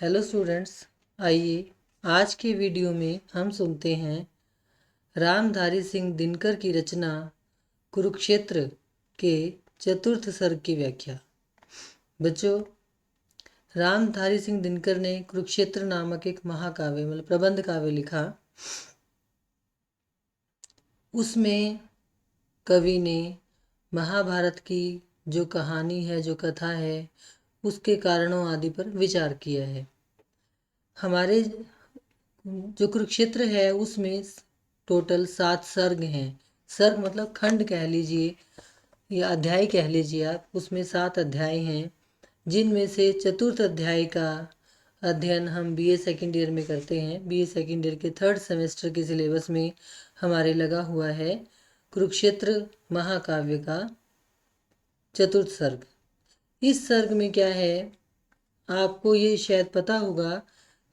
Hello students, आइए आज के वीडियो में हम सुनते हैं रामधारी सिंह दिनकर की रचना कुरुक्षेत्र के चतुर्थ सर्ग की व्याख्या। बच्चों, रामधारी सिंह दिनकर ने कुरुक्षेत्र नामक एक महाकाव्य प्रबंध काव्य लिखा। उसमें कवि ने महाभारत की जो कहानी है, जो कथा है, उसके कारणों आदि पर विचार किया है। हमारे जो कुरुक्षेत्र है उसमें टोटल 7 सर्ग हैं। सर्ग मतलब खंड कह लीजिए या अध्याय कह लीजिए आप। उसमें 7 अध्याय हैं, जिनमें से चतुर्थ अध्याय का अध्ययन हम बीए सेकेंड ईयर में करते हैं। बीए सेकेंड ईयर के 3rd सेमेस्टर के सिलेबस में हमारे लगा हुआ है कुरुक्षेत्र महाकाव्य का चतुर्थ सर्ग। इस सर्ग में क्या है, आपको ये शायद पता होगा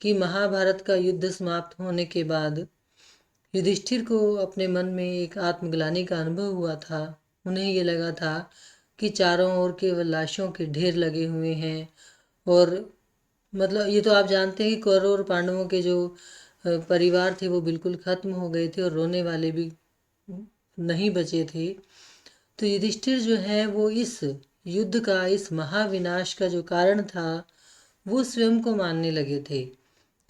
कि महाभारत का युद्ध समाप्त होने के बाद युधिष्ठिर को अपने मन में एक आत्मग्लानि का अनुभव हुआ था। उन्हें ये लगा था कि चारों ओर केवल लाशों के ढेर लगे हुए हैं। और ये तो आप जानते हैं कि कौरव और पांडवों के जो परिवार थे वो बिल्कुल खत्म हो गए थे और रोने वाले भी नहीं बचे थे। तो युधिष्ठिर जो है वो इस युद्ध का, इस महाविनाश का जो कारण था वो स्वयं को मानने लगे थे।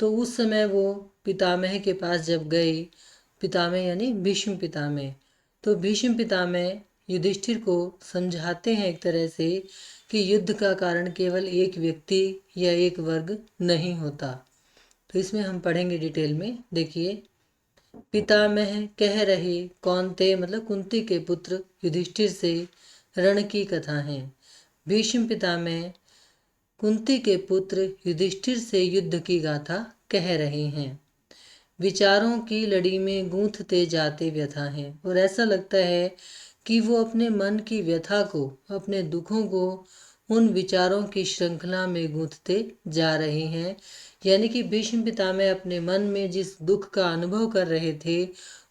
तो उस समय वो पितामह के पास जब गए, पितामह यानी भीष्म पितामह, तो भीष्म पितामह युधिष्ठिर को समझाते हैं एक तरह से कि युद्ध का कारण केवल एक व्यक्ति या एक वर्ग नहीं होता। तो इसमें हम पढ़ेंगे डिटेल में। देखिए, पितामह कह रहे कौनते कुंती के पुत्र युधिष्ठिर से रण की कथा है। भीष्म पितामह कुंती के पुत्र युधिष्ठिर से युद्ध की गाथा कह रहे हैं। विचारों की लड़ी में गूंथते जाते व्यथा हैं। और ऐसा लगता है कि वो अपने मन की व्यथा को, अपने दुखों को उन विचारों की श्रृंखला में गूंथते जा रहे हैं। यानी कि भीष्म पितामह अपने मन में जिस दुख का अनुभव कर रहे थे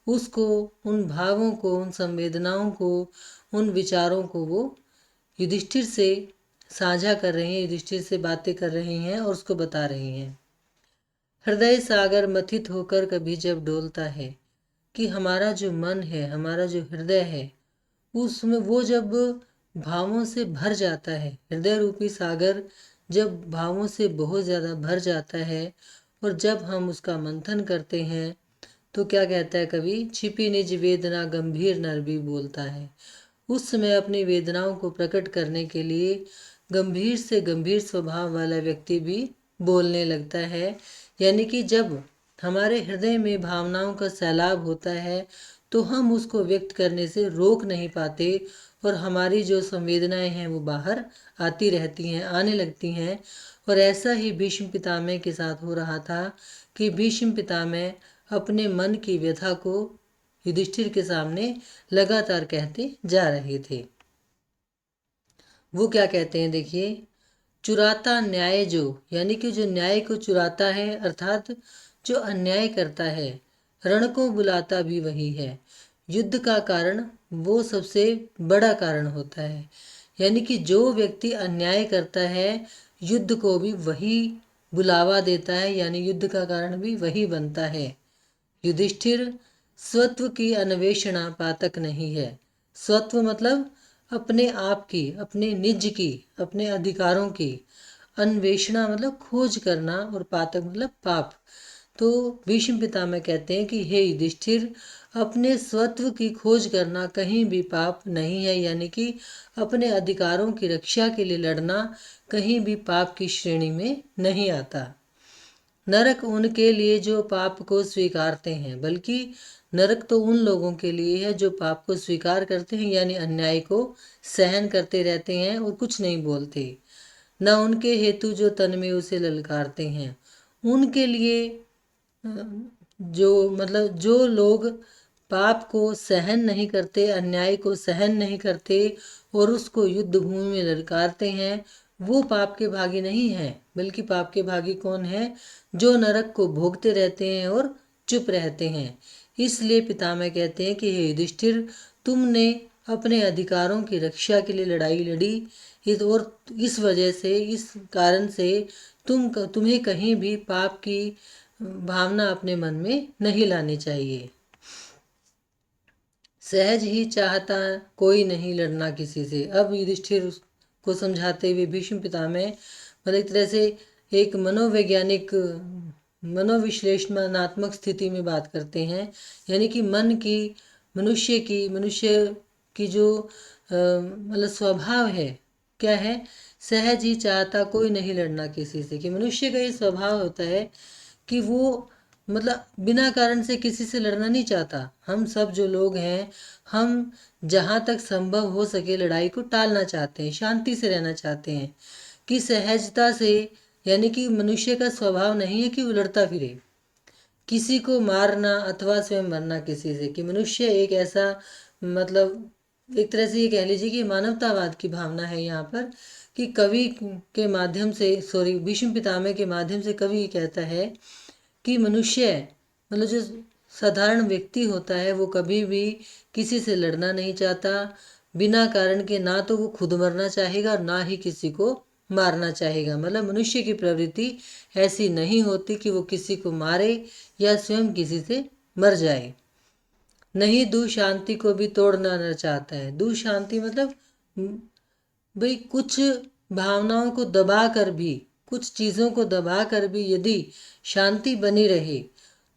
उसको, उन भावों को, उन संवेदनाओं को, उन विचारों को वो युधिष्ठिर से साझा कर रहे हैं, युधिष्ठिर से बातें कर रहे हैं और उसको बता रहे हैं। हृदय सागर मथित होकर कभी जब डोलता है, कि हमारा जो मन है, हमारा जो हृदय है, उसमें वो जब भावों से भर जाता है, हृदय रूपी सागर जब भावों से बहुत ज़्यादा भर जाता है और जब हम उसका मंथन करते हैं, तो क्या कहता है कवि, छिपी निज वेदना गंभीर नर भी बोलता है। उस समय अपनी वेदनाओं को प्रकट करने के लिए गंभीर से गंभीर स्वभाव वाला व्यक्ति भी बोलने लगता है। यानी कि जब हमारे हृदय में भावनाओं का सैलाब होता है तो हम उसको व्यक्त करने से रोक नहीं पाते और हमारी जो संवेदनाएं हैं वो बाहर आती रहती हैं, आने लगती हैं। और ऐसा ही भीष्म पितामह के साथ हो रहा था कि भीष्म पितामह अपने मन की व्यथा को युधिष्ठिर के सामने लगातार कहते जा रहे थे। वो क्या कहते हैं, देखिए, चुराता न्याय जो, यानी कि जो न्याय को चुराता है, अर्थात जो अन्याय करता है, रण को बुलाता भी वही है। युद्ध का कारण वो सबसे बड़ा कारण होता है। यानी कि जो व्यक्ति अन्याय करता है, युद्ध को भी वही बुलावा देता है, यानी युद्ध का कारण भी वही बनता है। युधिष्ठिर स्वत्व की अन्वेषणा पातक नहीं है। स्वत्व मतलब अपने आप की, अपने निज की, अपने अधिकारों की। अन्वेषणा मतलब खोज करना और पातक मतलब पाप। तो भीष्म पितामह कहते हैं कि हे युधिष्ठिर, अपने स्वत्व की खोज करना कहीं भी पाप नहीं है। यानी कि अपने अधिकारों की रक्षा के लिए लड़ना कहीं भी पाप की श्रेणी में नहीं आता। नरक उनके लिए जो पाप को स्वीकारते हैं, बल्कि नरक तो उन लोगों के लिए है जो पाप को स्वीकार करते हैं, यानी अन्याय को सहन करते रहते हैं और कुछ नहीं बोलते। न उनके हेतु जो तन में उसे ललकारते हैं। उनके लिए जो लोग पाप को सहन नहीं करते, अन्याय को सहन नहीं करते और उसको युद्ध भूमि में ललकारते हैं, वो पाप के भागी नहीं हैं। बल्कि पाप के भागी कौन है, जो नरक को भोगते रहते हैं और चुप रहते हैं। इसलिए पितामह कहते हैं कि हे युधिष्ठिर, तुमने अपने अधिकारों की रक्षा के लिए लड़ाई लड़ी। इस वजह से, इस कारण से तुम्हें कहीं भी पाप की भावना अपने मन में नहीं लानी चाहिए। सहज ही चाहता कोई नहीं लड़ना किसी से। अब युधिष्ठिर को समझाते हुए भीष्म पितामह मतलब एक तरह से एक मनोवैज्ञानिक मनोविश्लेषणात्मक स्थिति में बात करते हैं। यानी कि मनुष्य की जो मतलब स्वभाव है, क्या है, सहज ही चाहता कोई नहीं लड़ना किसी से। कि मनुष्य का ये स्वभाव होता है कि वो मतलब बिना कारण से किसी से लड़ना नहीं चाहता। हम सब जो लोग हैं, हम जहाँ तक संभव हो सके लड़ाई को टालना चाहते हैं, शांति से रहना चाहते हैं। कि सहजता से, यानी कि मनुष्य का स्वभाव नहीं है कि वो लड़ता फिरे, किसी को मारना अथवा स्वयं मरना किसी से। कि मनुष्य एक ऐसा मतलब एक तरह से ये कह लीजिए कि मानवतावाद की भावना है यहाँ पर। कि कवि के माध्यम से, भीष्म पितामह के माध्यम से कवि ये कहता है कि मनुष्य मतलब जो साधारण व्यक्ति होता है वो कभी भी किसी से लड़ना नहीं चाहता बिना कारण के। ना तो वो खुद मरना चाहेगा और ना ही किसी को मारना चाहेगा। मतलब मनुष्य की प्रवृत्ति ऐसी नहीं होती कि वो किसी को मारे या स्वयं किसी से मर जाए। नहीं दू शांति को भी तोड़ना न चाहता है। दू शांति मतलब भाई कुछ भावनाओं को दबा कर भी, कुछ चीज़ों को दबा कर भी यदि शांति बनी रहे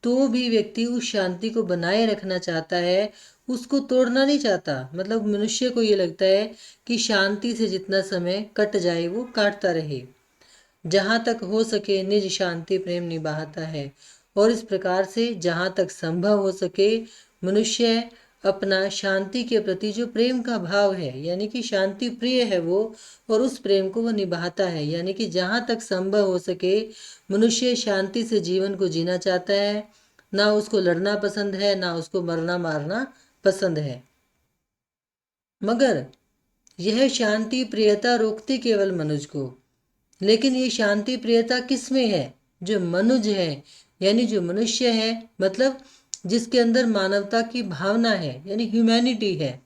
तो भी व्यक्ति उस शांति को बनाए रखना चाहता है, उसको तोड़ना नहीं चाहता। मतलब मनुष्य को ये लगता है कि शांति से जितना समय कट जाए वो काटता रहे, जहाँ तक हो सके निज शांति प्रेम निभाता है। और इस प्रकार से जहाँ तक संभव हो सके मनुष्य अपना शांति के प्रति जो प्रेम का भाव है, यानी कि शांति प्रिय है वो, और उस प्रेम को वो निभाता है। यानी कि जहाँ तक संभव हो सके मनुष्य शांति से जीवन को जीना चाहता है। ना उसको लड़ना पसंद है, ना उसको मरना मारना पसंद है। मगर यह शांति प्रियता रोकती केवल मनुज को। लेकिन ये शांति प्रियता किस में है? जो मनुज है, यानी जो मनुष्य है, मतलब जिसके अंदर मानवता की भावना है, यानी ह्यूमैनिटी है।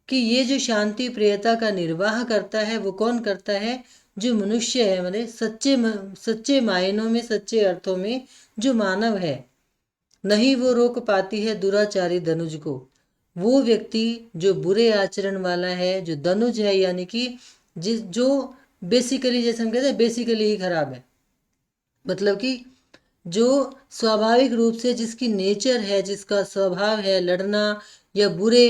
कि ये जो शांति प्रियता का निर्वाह करता है वो कौन करता है? जो मनुष्य है, मतलब सच्चे मायनों में, सच्चे अर्थों में जो मानव है। नहीं वो रोक पाती है दुराचारी धनुज को। वो व्यक्ति जो बुरे आचरण वाला है, जो धनुज है, यानी कि जो बेसिकली, जैसे हम कहते हैं बेसिकली ही खराब है। मतलब कि जो स्वाभाविक रूप से जिसकी नेचर है, जिसका स्वभाव है लड़ना या बुरे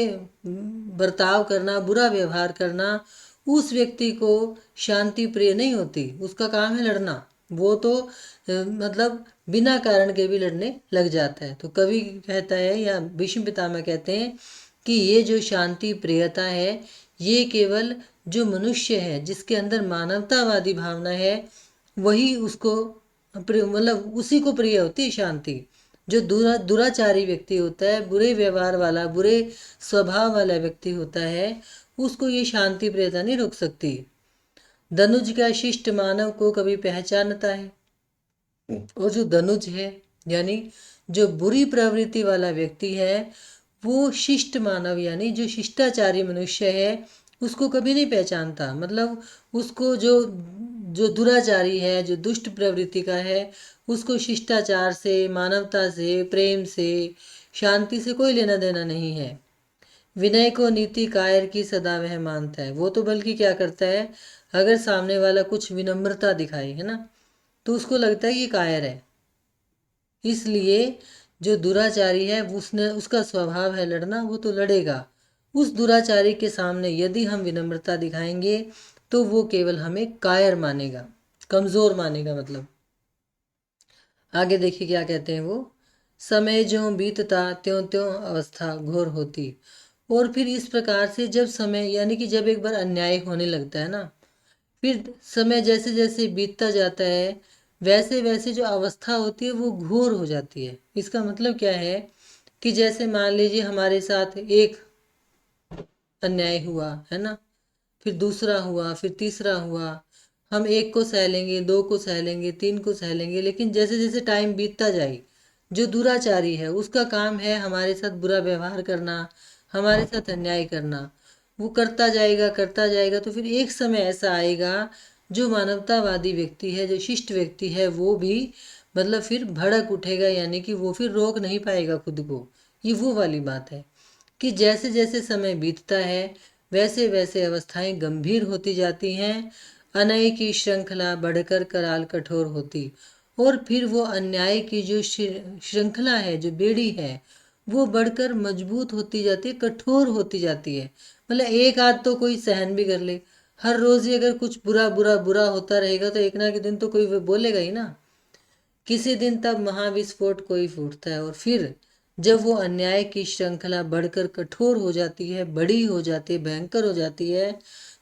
बर्ताव करना, बुरा व्यवहार करना, उस व्यक्ति को शांति प्रिय नहीं होती। उसका काम है लड़ना। वो तो मतलब बिना कारण के भी लड़ने लग जाता है। तो कवि कहता है या भीष्म पितामह कहते हैं कि ये जो शांति प्रियता है ये केवल जो मनुष्य है, जिसके अंदर मानवतावादी भावना है, वही उसको मतलब उसी को प्रिय होती है शांति। जो दुराचारी व्यक्ति होता है, बुरे व्यवहार वाला, बुरे स्वभाव वाला व्यक्ति होता है, उसको ये शांति प्रियता नहीं रोक सकती। धनुज का शिष्ट मानव को कभी पहचानता है। और जो धनुज है, यानी जो बुरी प्रवृत्ति वाला व्यक्ति है, वो शिष्ट मानव यानी जो शिष्टाचारी मनुष्य है उसको कभी नहीं पहचानता। मतलब उसको जो जो दुराचारी है, जो दुष्ट प्रवृत्ति का है, उसको शिष्टाचार से, मानवता से, प्रेम से, शांति से कोई लेना देना नहीं है। विनय को नीति कायर की सदा वह मानता है। वो तो बल्कि क्या करता है, अगर सामने वाला कुछ विनम्रता दिखाए, है ना, तो उसको लगता है ये कायर है। इसलिए जो दुराचारी है उसका स्वभाव है लड़ना, वो तो लड़ेगा। उस दुराचारी के सामने यदि हम विनम्रता दिखाएंगे तो वो केवल हमें कायर मानेगा, कमजोर मानेगा। मतलब आगे देखिए क्या कहते हैं वो, समय जो बीतता त्यों त्यों अवस्था घोर होती। और फिर इस प्रकार से जब समय, यानी कि जब एक बार अन्याय होने लगता है ना, फिर समय जैसे जैसे बीतता जाता है वैसे वैसे जो अवस्था होती है वो घोर हो जाती है। इसका मतलब क्या है कि जैसे मान लीजिए हमारे साथ एक अन्याय हुआ है ना, फिर दूसरा हुआ, फिर तीसरा हुआ। हम एक को सह लेंगे, दो को सह लेंगे, तीन को सह लेंगे, लेकिन जैसे जैसे टाइम बीतता जाए, जो दुराचारी है उसका काम है हमारे साथ बुरा व्यवहार करना, हमारे साथ अन्याय करना। वो करता जाएगा तो फिर एक समय ऐसा आएगा जो मानवतावादी व्यक्ति है, जो शिष्ट व्यक्ति है, वो भी मतलब फिर भड़क उठेगा, यानी कि वो फिर रोक नहीं पाएगा खुद को। ये वो वाली बात है कि जैसे जैसे समय बीतता है वैसे वैसे अवस्थाएं गंभीर होती जाती हैं, अन्याय की श्रृंखला बढ़कर कराल कठोर होती, और फिर वो अन्याय की जो श्रृंखला है, जो बेड़ी है, वो बढ़कर मजबूत होती जाती है, कठोर होती जाती है। मतलब एक आध तो कोई सहन भी कर ले, हर रोज ही अगर कुछ बुरा बुरा बुरा होता रहेगा तो एक ना एक दिन तो कोई बोलेगा ही ना। किसी दिन तब महाविस्फोट कोई फूटता है, और फिर जब वो अन्याय की श्रृंखला बढ़कर कठोर हो जाती है, बड़ी हो जाती है, भयंकर हो जाती है,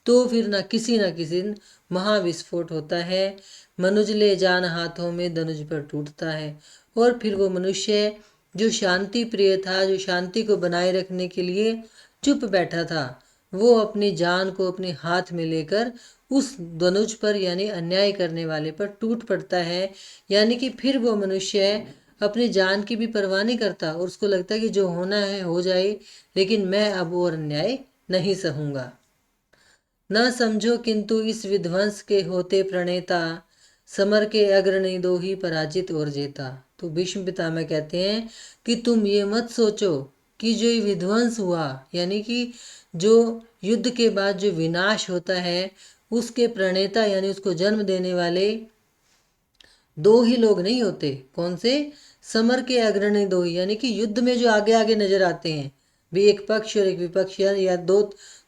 तो फिर ना किसी दिन महाविस्फोट होता है। मनुज ले जान हाथों में धनुष पर टूटता है, और फिर वो मनुष्य जो शांति प्रिय था, जो शांति को बनाए रखने के लिए चुप बैठा था, वो अपनी जान को अपने हाथ में लेकर उस धनुष पर यानी अन्याय करने वाले पर टूट पड़ता है। यानी कि फिर वो मनुष्य अपनी जान की भी परवाह नहीं करता, और उसको लगता है कि जो होना है हो जाए, लेकिन मैं अब और अन्याय नहीं सहूंगा। न समझो किंतु इस विध्वंस के होते प्रणेता, समर के अग्रणी दो ही पराजित और जेता। तो भीष्म पितामह कहते हैं कि तुम ये मत सोचो कि जो ये विध्वंस हुआ, यानी कि जो युद्ध के बाद जो विनाश होता है, उसके प्रणेता यानी उसको जन्म देने वाले दो ही लोग नहीं होते। कौन से? समर के अग्रणी दो ही, यानी कि युद्ध में जो आगे आगे नजर आते हैं भी, एक पक्ष और एक विपक्ष, या दो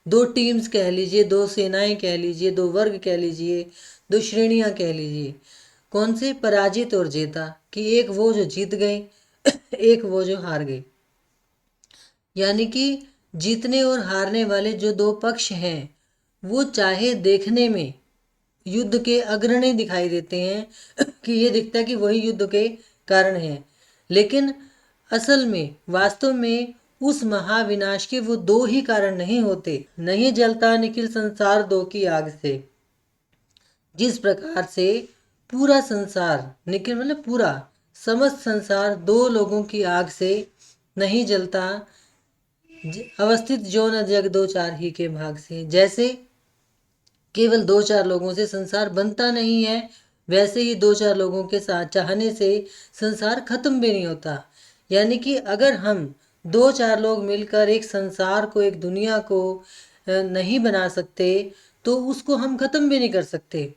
दो टीम्स कह लीजिए, दो सेनाएं कह लीजिए, दो वर्ग कह लीजिए, दो श्रेणियां कह लीजिए। कौन से? पराजित और जेता, कि एक वो जो जीत गए एक वो जो हार गए। यानी कि जीतने और हारने वाले जो दो पक्ष हैं, वो चाहे देखने में युद्ध के अग्रणी दिखाई देते हैं कि ये दिखता है कि वही युद्ध के कारण है, लेकिन असल में वास्तव में उस महाविनाश के वो दो ही कारण नहीं होते। नहीं जलता निखिल संसार दो की आग से। जिस प्रकार से पूरा संसार, निखिल मतलब पूरा, समस्त संसार दो लोगों की आग से नहीं जलता, अवस्थित जो न जग दो चार ही के भाग से। जैसे केवल दो चार लोगों से संसार बनता नहीं है, वैसे ही दो चार लोगों के साथ चाहने से संसार खत्म भी नहीं होता। यानी कि अगर हम दो चार लोग मिलकर एक संसार को, एक दुनिया को नहीं बना सकते, तो उसको हम खत्म भी नहीं कर सकते।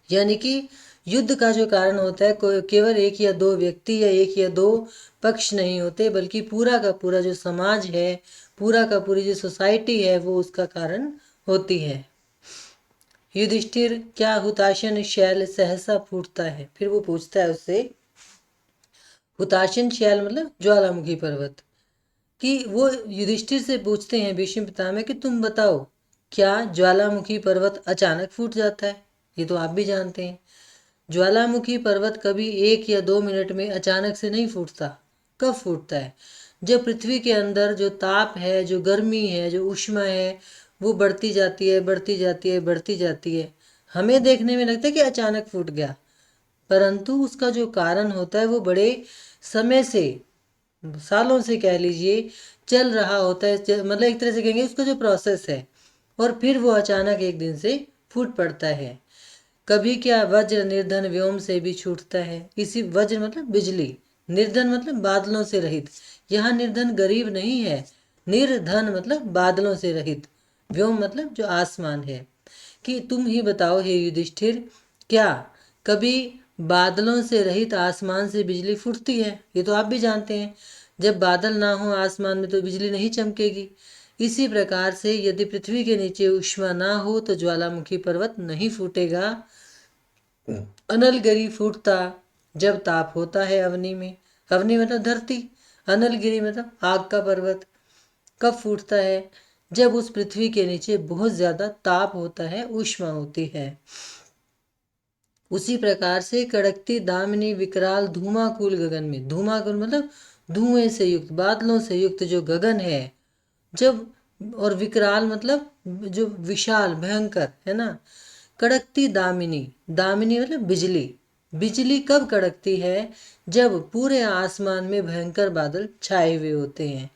यानी कि युद्ध का जो कारण होता है, केवल एक या दो व्यक्ति या एक या दो पक्ष नहीं होते, बल्कि पूरा का पूरा जो समाज है, पूरा का पूरी जो सोसाइटी है, वो उसका कारण होती है। युधिष्ठिर क्या हुताशन शैल सहसा फूटता है। फिर वो पूछता है उससे, हुताशन शैल मतलब ज्वालामुखी पर्वत, कि वो युधिष्ठिर से पूछते हैं भीष्म पितामह कि तुम बताओ, क्या ज्वालामुखी पर्वत अचानक फूट जाता है? ये तो आप भी जानते हैं, ज्वालामुखी पर्वत कभी एक या 2 मिनट में अचानक से नहीं फूटता। कब फूटता है? जब पृथ्वी के अंदर जो ताप है, जो गर्मी है, जो ऊष्मा है, वो बढ़ती जाती है, बढ़ती जाती है, बढ़ती जाती है। हमें देखने में लगता है कि अचानक फूट गया, परंतु उसका जो कारण होता है वो बड़े समय से, सालों से कह लीजिए, चल रहा होता है। मतलब एक तरह से कहेंगे उसका जो प्रोसेस है, और फिर वो अचानक एक दिन से फूट पड़ता है। कभी क्या वज्र निर्धन व्योम से भी छूटता है। इसी वज्र मतलब बिजली, निर्धन मतलब बादलों से रहित। यहाँ निर्धन गरीब नहीं है, निर्धन मतलब बादलों से रहित, व्योम मतलब जो आसमान है। कि तुम ही बताओ हे युधिष्ठिर, क्या कभी बादलों से रहित आसमान से बिजली फूटती है? ये तो आप भी जानते हैं, जब बादल ना हो आसमान में तो बिजली नहीं चमकेगी। इसी प्रकार से यदि पृथ्वी के नीचे ऊष्मा ना हो तो ज्वालामुखी पर्वत नहीं फूटेगा। अनलगिरी फूटता जब ताप होता है अवनी में। अवनी मतलब धरती, अनलगिरी मतलब आग का पर्वत। कब फूटता है? जब उस पृथ्वी के नीचे बहुत ज्यादा ताप होता है, ऊष्मा होती है। उसी प्रकार से कड़कती दामिनी विकराल धूमाकुल गगन में, धूमाकुल मतलब धुएं से युक्त, बादलों से युक्त जो गगन है, जब, और विकराल मतलब जो विशाल भयंकर है ना। कड़कती दामिनी, दामिनी मतलब बिजली। बिजली कब कड़कती है? जब पूरे आसमान में भयंकर बादल छाए हुए होते हैं।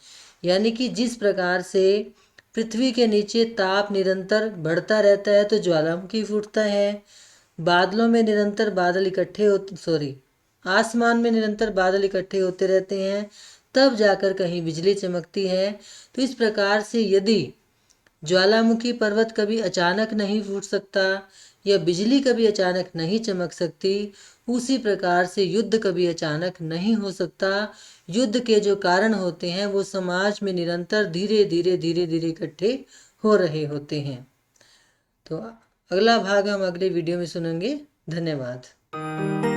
यानी कि जिस प्रकार से पृथ्वी के नीचे ताप निरंतर बढ़ता रहता है तो ज्वालामुखी फूटता है। बादलों में निरंतर बादल इकट्ठे होते आसमान में निरंतर बादल इकट्ठे होते रहते हैं, तब जाकर कहीं बिजली चमकती है। तो इस प्रकार से यदि ज्वालामुखी पर्वत कभी अचानक नहीं फूट सकता या बिजली कभी अचानक नहीं चमक सकती, उसी प्रकार से युद्ध कभी अचानक नहीं हो सकता। युद्ध के जो कारण होते हैं वो समाज में निरंतर धीरे धीरे धीरे धीरे इकट्ठे हो रहे होते हैं। तो अगला भाग हम अगले वीडियो में सुनेंगे। धन्यवाद।